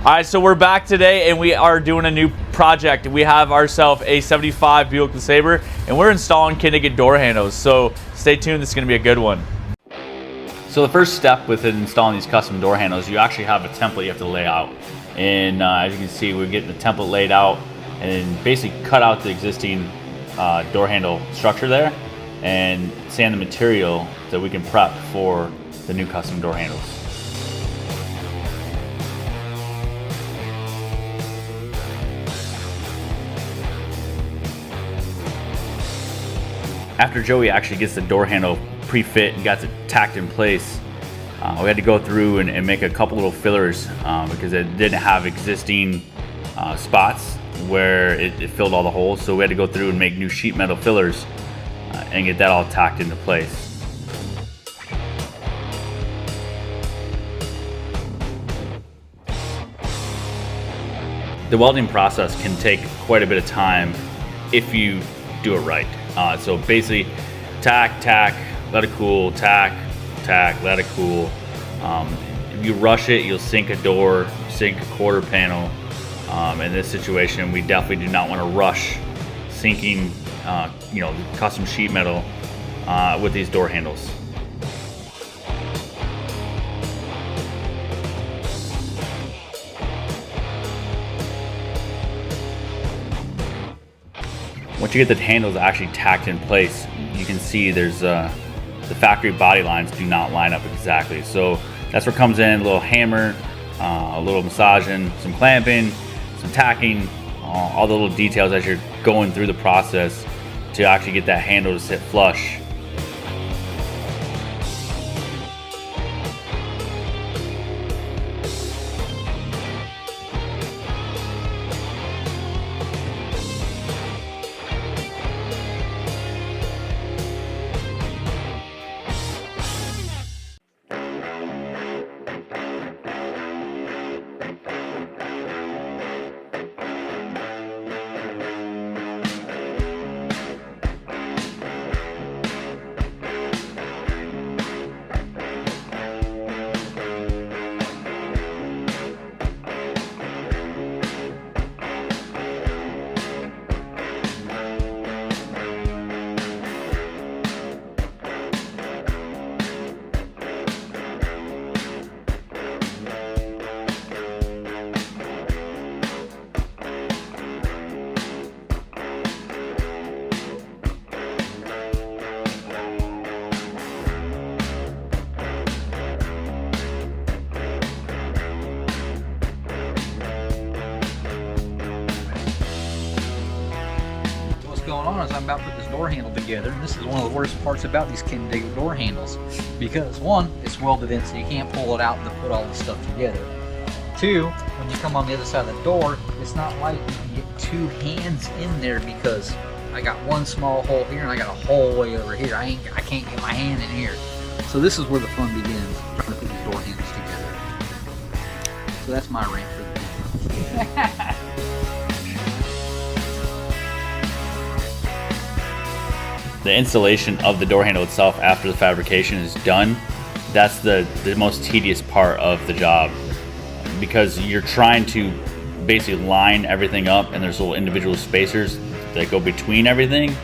All right, so we're back today and we are doing a new project. We have ourselves a 75 Buick LeSabre and we're installing Kindig-It door handles. So stay tuned, this is gonna be a good one. So the first step with installing these custom door handles, you actually have a template you have to lay out. And as you can see, we're getting the template laid out and basically cut out the existing door handle structure there and sand the material that we can prep for the new custom door handles. After Joey actually gets the door handle pre-fit and got it tacked in place, we had to go through and make a couple little fillers because it didn't have existing spots where it filled all the holes. So we had to go through and make new sheet metal fillers and get that all tacked into place. The welding process can take quite a bit of time if you do it right. So basically, tack, let it cool, tack, let it cool. If you rush it, you'll sink a door, sink a quarter panel. In this situation, we definitely do not want to rush sinking, custom sheet metal with these door handles. Once you get the handles actually tacked in place, you can see there's the factory body lines do not line up exactly. So that's where it comes in, a little hammer, a little massaging, some clamping, some tacking, all the little details as you're going through the process to actually get that handle to sit flush. Going on is I'm about to put this door handle together, and this is one of the worst parts about these Kindig-It door handles, because one, it's welded in so you can't pull it out and put all the stuff together. Two, when you come on the other side of the door, it's not like you can get two hands in there because I got one small hole here and I got a hole way over here. I can't get my hand in here. So this is where the fun begins, trying to put these door handles together. So that's my rant for the day. The installation of the door handle itself after the fabrication is done, that's the most tedious part of the job, because you're trying to basically line everything up and there's little individual spacers that go between everything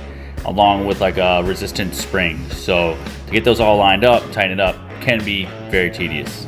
along with like a resistant spring. So to get those all lined up, tighten it up, can be very tedious.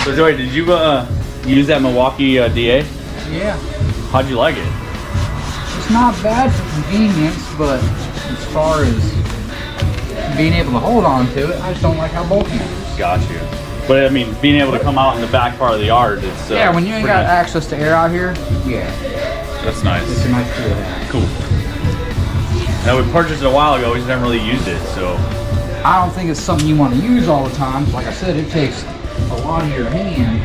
So Joey, did you use that Milwaukee DA? Yeah. How'd you like it? It's not bad for convenience, but as far as being able to hold on to it, I just don't like how bulky it is. Got you. But I mean, being able to come out in the back part of the yard is yeah, when you ain't got access to air out here, yeah. That's nice. It's a nice tool to have. Cool. Now we purchased it a while ago, we just never really used it, so. I don't think it's something you want to use all the time. Like I said, it takes a lot of your hand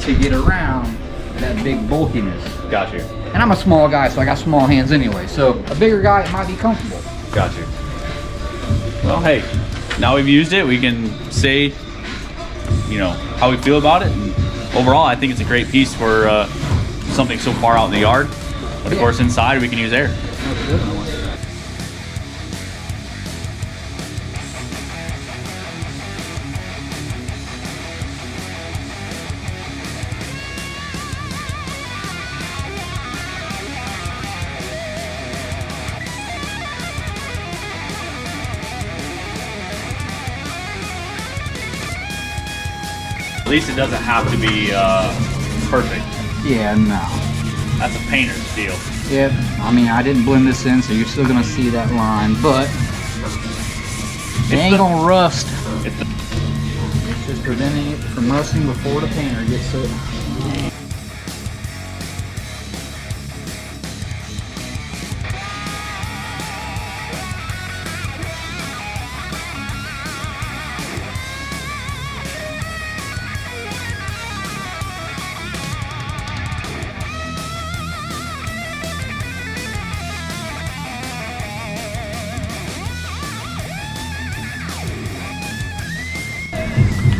to get around that big bulkiness. Got you. And I'm a small guy, so I got small hands anyway. So a bigger guy, it might be comfortable. Got you. Well, hey, now we've used it, we can say, you know, how we feel about it. And overall, I think it's a great piece for something so far out in the yard. But of course, inside we can use air. That's a good one. At least it doesn't have to be perfect. Yeah, no. That's a painter's deal. Yep. I mean, I didn't blend this in, so you're still gonna see that line, but it ain't gonna rust. It's just preventing it from rusting before the painter gets it.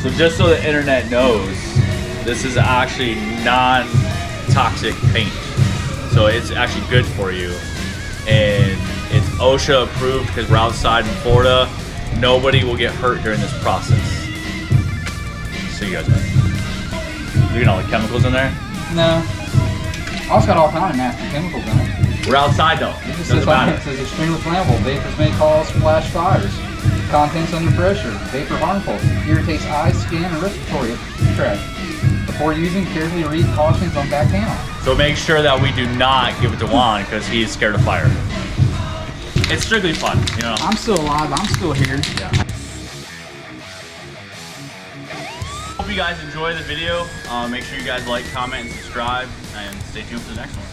So just so the internet knows, this is actually non-toxic paint. So it's actually good for you. And it's OSHA approved because we're outside in Florida. Nobody will get hurt during this process. So you guys know. Look at all the chemicals in there. No. I also got all kinds of nasty chemicals in it. We're outside though. It just says, like, it says extremely flammable. Vapors may cause flash fires. Contents under pressure. Vapor harmful. Irritates eyes, skin, and respiratory tract. Before using, carefully read cautions on back panel. So make sure that we do not give it to Juan because he's scared of fire. It's strictly fun, you know. I'm still alive. I'm still here. Yeah. Hope you guys enjoy the video. Make sure you guys like, comment, and subscribe, and stay tuned for the next one.